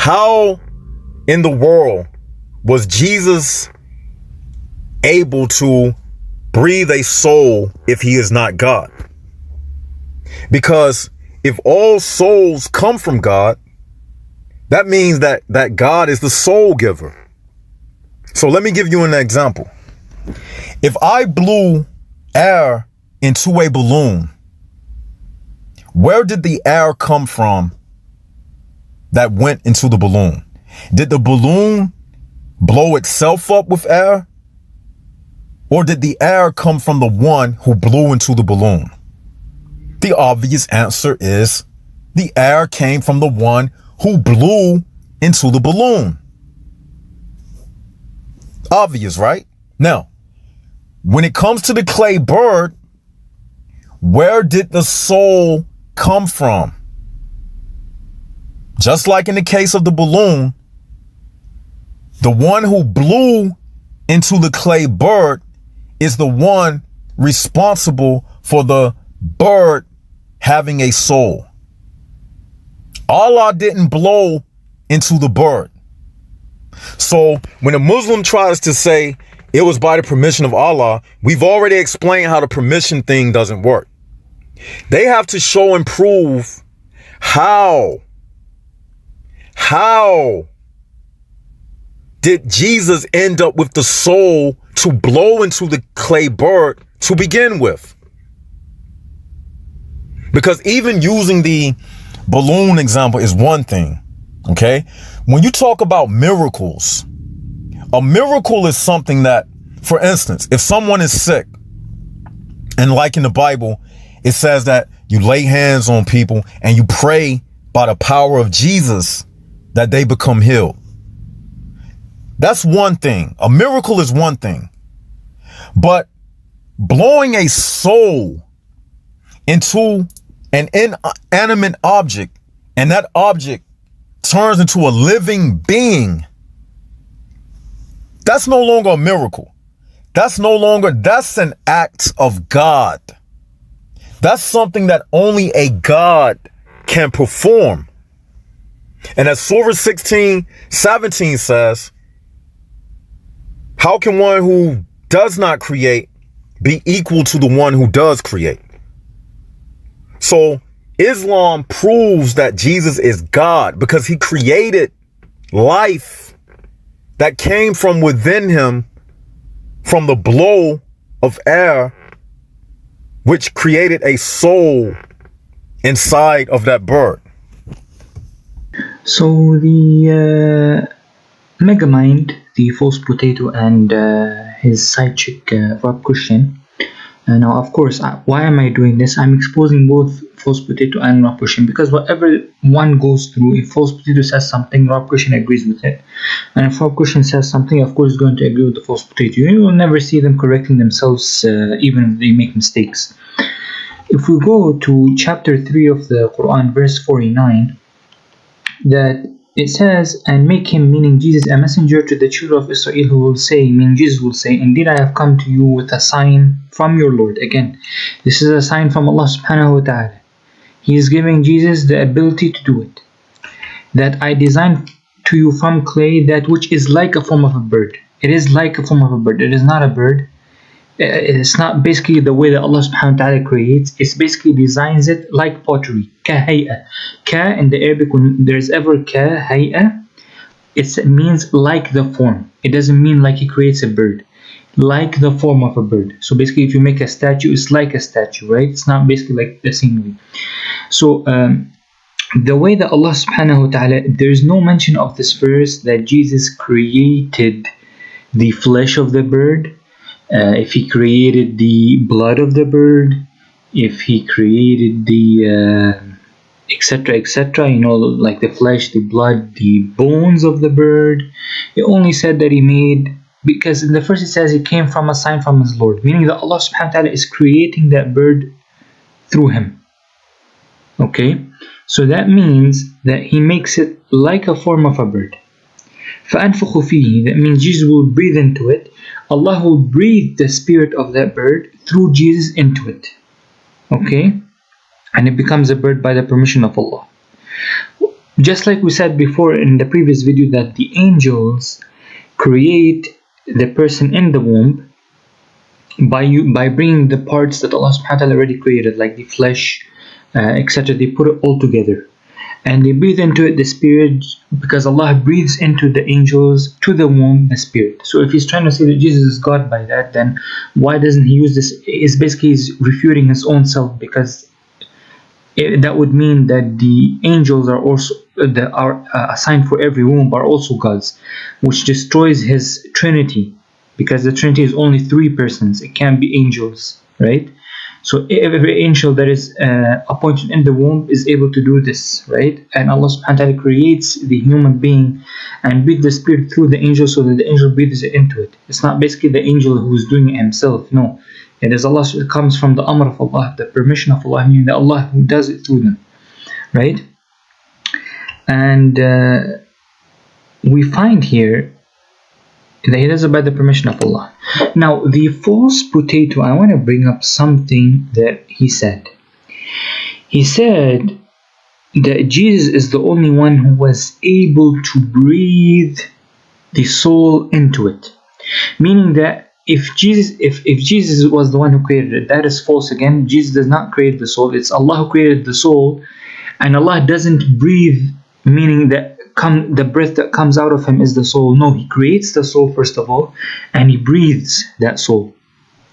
How in the world was Jesus able to breathe a soul if he is not God? Because if all souls come from God, that means that God is the soul giver. So let me give you an example. If I blew air into a balloon, where did the air come from that went into the balloon? Did the balloon blow itself up with air? Or did the air come from the one who blew into the balloon? The obvious answer is the air came from the one who blew into the balloon. Obvious, right? Now, when it comes to the clay bird, where did the soul come from? Just like in the case of the balloon, the one who blew into the clay bird is the one responsible for the bird having a soul. Allah didn't blow into the bird. So when a Muslim tries to say it was by the permission of Allah, we've already explained how the permission thing doesn't work. They have to show and prove how did Jesus end up with the soul to blow into the clay bird to begin with? Because even using the balloon example is one thing, okay? When you talk about miracles, a miracle is something that, for instance, if someone is sick, and like in the Bible, it says that you lay hands on people and you pray by the power of Jesus that they become healed. That's one thing. A miracle is one thing. But blowing a soul into an inanimate object and that object turns into a living being, that's no longer a miracle. That's an act of God. That's something that only a God can perform. And as Surah 16:17 says, how can one who does not create be equal to the one who does create? So Islam proves that Jesus is God because he created life that came from within him from the blow of air, which created a soul inside of that bird. So the Megamind, the false potato, and his side chick Rob Christian. Now, of course, why am I doing this? I'm exposing both false potato and Rob Christian because whatever one goes through, if false potato says something, Rob Christian agrees with it. And if Rob Christian says something, of course, he's going to agree with the false potato. You will never see them correcting themselves, even if they make mistakes. If we go to chapter 3 of the Quran, verse 49, that it says, and make him, meaning Jesus, a messenger to the children of Israel, who will say, meaning Jesus will say, indeed I have come to you with a sign from your Lord. Again, this is a sign from Allah subhanahu wa ta'ala. He is giving Jesus the ability to do it. That I designed to you from clay that which is like a form of a bird. It is like a form of a bird. It is not a bird. It's not basically the way that Allah subhanahu wa ta'ala creates. It's basically designs it like pottery. Ka hay'a. Ka in the Arabic, when there's ever ka hay'a, it means like the form. It doesn't mean like he creates a bird. Like the form of a bird. So basically if you make a statue, it's like a statue, right? It's not basically like the scenery. So the way that Allah subhanahu wa ta'ala, there's no mention of this verse that Jesus created the flesh of the bird. If he created the blood of the bird, if he created the etc., you know, like the flesh, the blood, the bones of the bird. It only said that he made, because in the first it says it came from a sign from his Lord, meaning that Allah subhanahu wa ta'ala is creating that bird through him. Okay, so that means that he makes it like a form of a bird. فَأَنْفُخُ فِيهِ, that means Jesus will breathe into it. Allah will breathe the spirit of that bird through Jesus into it. Okay, and it becomes a bird by the permission of Allah. just like we said before in the previous video, that the angels create the person in the womb by bringing the parts that Allah subhanahu wa ta'ala already created, like the flesh, etc. They put it all together and they breathe into it the spirit, because Allah breathes into the angels, to the womb, the spirit. So if he's trying to say that Jesus is God by that, then why doesn't he use this? It's basically he's refuting his own self, because that would mean that the angels are also that are assigned for every womb are also gods, which destroys his Trinity, because the Trinity is only 3 persons. It can't be angels, right? So every angel that is appointed in the womb is able to do this, right? And Allah subhanahu wa ta'ala creates the human being and breathes the spirit through the angel, so that the angel breathes it into it. It's not basically the angel who's doing it himself, no. It is Allah, it comes from the amr of Allah, the permission of Allah, meaning that Allah who does it through them, right? And we find here that he does it by the permission of Allah. Now, the false potato, I want to bring up something that he said. He said that Jesus is the only one who was able to breathe the soul into it. Meaning that if Jesus was the one who created it, that is false again. Jesus does not create the soul. It's Allah who created the soul, and Allah doesn't breathe, meaning that the breath that comes out of him is the soul. No, he creates the soul first of all, and he breathes that soul.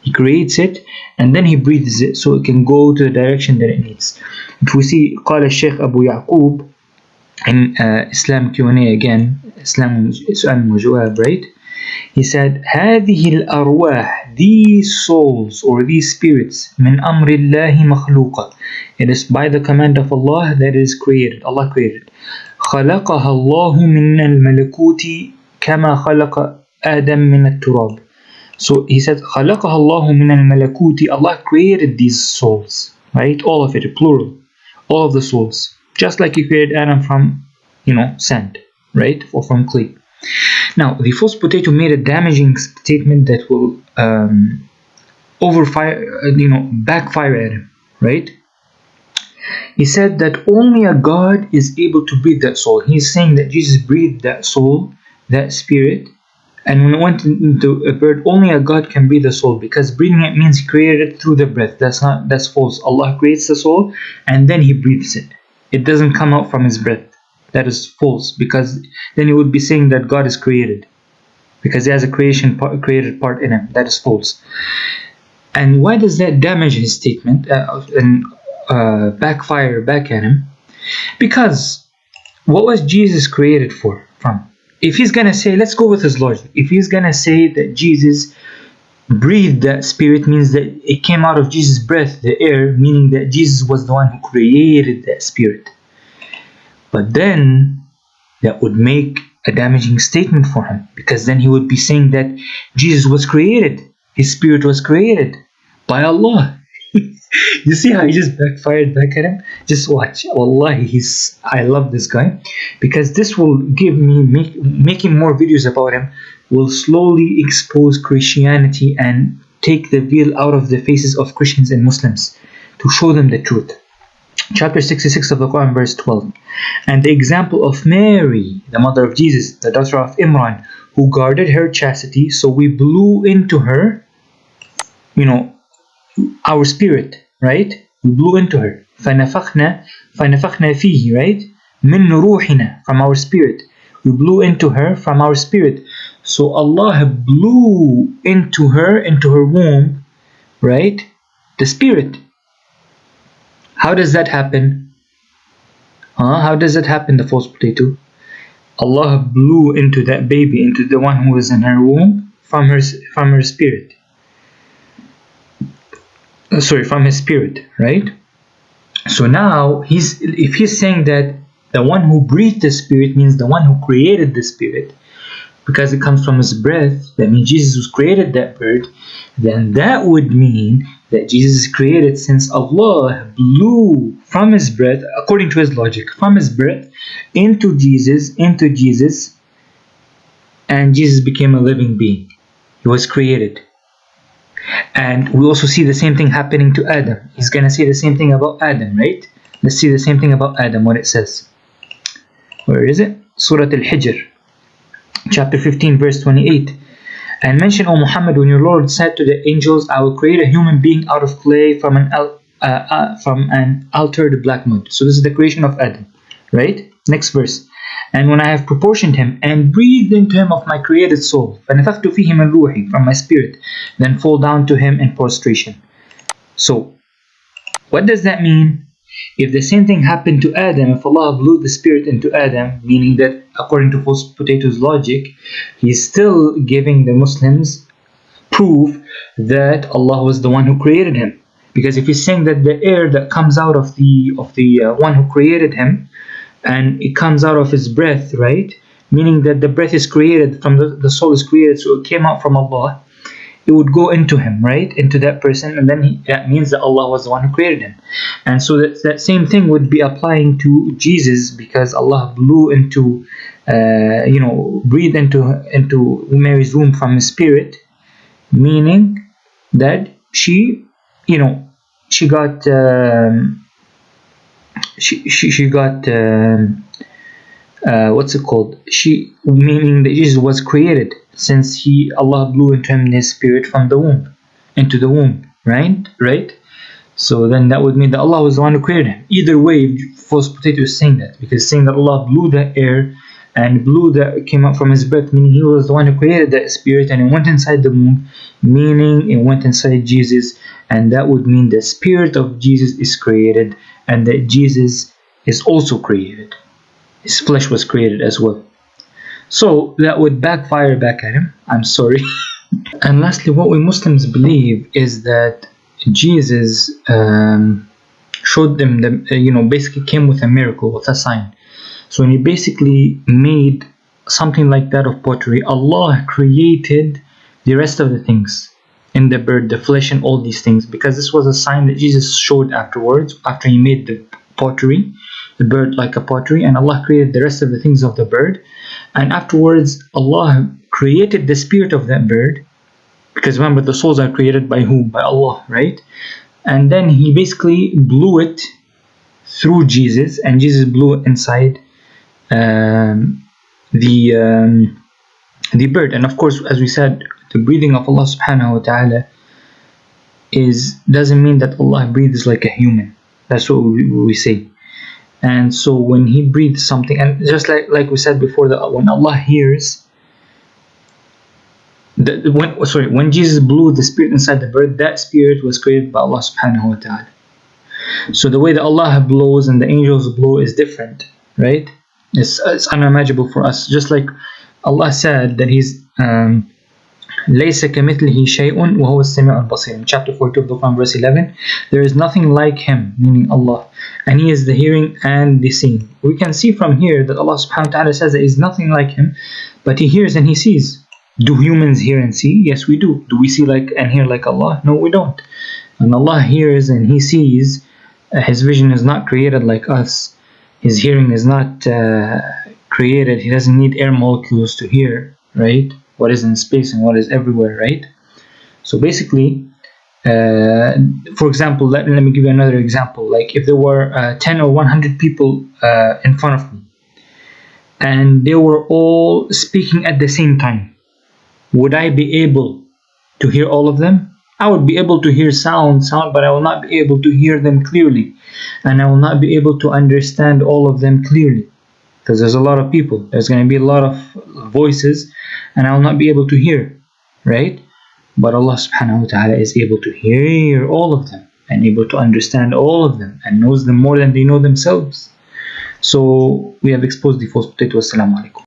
He creates it and then he breathes it so it can go to the direction that it needs. If we see قال الشيخ أبو يعقوب in Islam Q&A again, Islam سؤال وجواب, right? He said هذه الأرواح, these souls or these spirits, من أمر الله مخلوقة, it is by the command of Allah that it is created. Allah created. خلقها الله من الملكوت كما خلق آدم من التراب. So he said خلقها الله من الملكوت, Allah created these souls, right? All of it, plural, all of the souls, just like he created Adam from, sand, right? Or from clay. Now, the false potato made a damaging statement that will backfire at him, right? He said that only a God is able to breathe that soul. He's saying that Jesus breathed that soul, that spirit, and when it went into a bird, only a God can breathe the soul, because breathing it means he created it through the breath. That's false. Allah creates the soul and then he breathes it. It doesn't come out from his breath. That is false, because then he would be saying that God is created, because he has a created part in him. That is false. And why does that damage his statement and backfire back at him? Because what was Jesus created from? If he's gonna say, let's go with his logic, if he's gonna say that Jesus breathed that spirit, means that it came out of Jesus' breath, the air, meaning that Jesus was the one who created that spirit. But then that would make a damaging statement for him, because then he would be saying that Jesus was created, his spirit was created by Allah. You see how he just backfired back at him? Just watch. Wallahi, I love this guy, because this will give me, making more videos about him will slowly expose Christianity and take the veil out of the faces of Christians and Muslims to show them the truth. Chapter 66 of the Quran, verse 12. And the example of Mary, the mother of Jesus, the daughter of Imran, who guarded her chastity, so we blew into her, our spirit, right? We blew into her. فَنَفَخْنَا فِيهِ, right? مِن رُوحِنَا, from our spirit. We blew into her from our spirit. So Allah blew into her womb, right? The spirit. How does that happen? How does that happen, the false potato? Allah blew into that baby, into the one who was in her womb, from her spirit. From his spirit, right? So now, if he's saying that the one who breathed the spirit means the one who created the spirit, because it comes from his breath, that means Jesus was created that bird, then that would mean that Jesus is created, since Allah blew from his breath, according to his logic, from his breath into Jesus, and Jesus became a living being. He was created. And we also see the same thing happening to Adam. He's going to say the same thing about Adam, right? Let's see the same thing about Adam, what it says. where is it? Surah Al-Hijr, chapter 15, verse 28. And mention, O Muhammad, when your Lord said to the angels, I will create a human being out of clay from an altered black mud. So this is the creation of Adam, right? Next verse. And when I have proportioned him and breathed into him of my created soul, فَنَفَخْتُ فِيهِ مِنْ رُوحِي, from my spirit, then fall down to him in prostration. So, what does that mean? If the same thing happened to Adam, if Allah blew the spirit into Adam, meaning that according to False Potato's logic, he's still giving the Muslims proof that Allah was the one who created him. Because if he's saying that the air that comes out of the one who created him, and it comes out of his breath, right? Meaning that the breath is created from the soul is created, so it came out from Allah. It would go into him, right? Into that person, and then that means that Allah was the one who created him. And so that same thing would be applying to Jesus, because Allah blew into, breathed into Mary's womb from His Spirit, meaning that she got what's it called? Meaning that Jesus was created, since Allah blew into him His Spirit from the womb, into the womb, right? So then that would mean that Allah was the one who created him. Either way, False Potato is saying that, because saying that Allah blew the air and blew that came out from his breath, meaning He was the one who created that Spirit, and it went inside the womb, meaning it went inside Jesus, and that would mean the Spirit of Jesus is created, and that Jesus is also created. His flesh was created as well. So that would backfire back at him. I'm sorry. And lastly, what we Muslims believe is that Jesus showed them basically came with a miracle, with a sign. So when He basically made something like that of pottery, Allah created the rest of the things in the bird, the flesh, and all these things, because this was a sign that Jesus showed afterwards, after He made the pottery, the bird like a pottery, and Allah created the rest of the things of the bird. And afterwards Allah created the spirit of that bird, because remember, the souls are created by whom? By Allah, right? And then He basically blew it through Jesus, and Jesus blew it inside the bird. And of course, as we said, the breathing of Allah subhanahu wa ta'ala doesn't mean that Allah breathes like a human. That's what we say. And so when He breathes something, and just like we said before, that when Allah hears, when Jesus blew the spirit inside the bird, that spirit was created by Allah subhanahu wa ta'ala. So the way that Allah blows and the angels blow is different, right? It's unimaginable for us. Just like Allah said that He's لَيْسَ كَمِثْلِهِ شَيْءٌ وَهُوَ السَّمِيعُ الْبَصِيرُ. In chapter 42 of the Quran, verse 11, there is nothing like Him, meaning Allah, and He is the hearing and the seeing. We can see from here that Allah subhanahu wa ta'ala says there is nothing like Him, but He hears and He sees. Do humans hear and see? Yes, we do. Do we see and hear like Allah? No, we don't. And Allah hears and He sees. His vision is not created like us. His hearing is not created. He doesn't need air molecules to hear, right? What is in space and what is everywhere, right? So basically, for example, let me give you another example. Like if there were 10 or 100 people in front of me, and they were all speaking at the same time, would I be able to hear all of them? I would be able to hear sound, but I will not be able to hear them clearly, and I will not be able to understand all of them clearly, because there's a lot of people. There's going to be a lot of voices, and I will not be able to hear, right? But Allah subhanahu wa ta'ala is able to hear all of them, and able to understand all of them, and knows them more than they know themselves. So we have exposed the False Potato. Assalamu alaikum.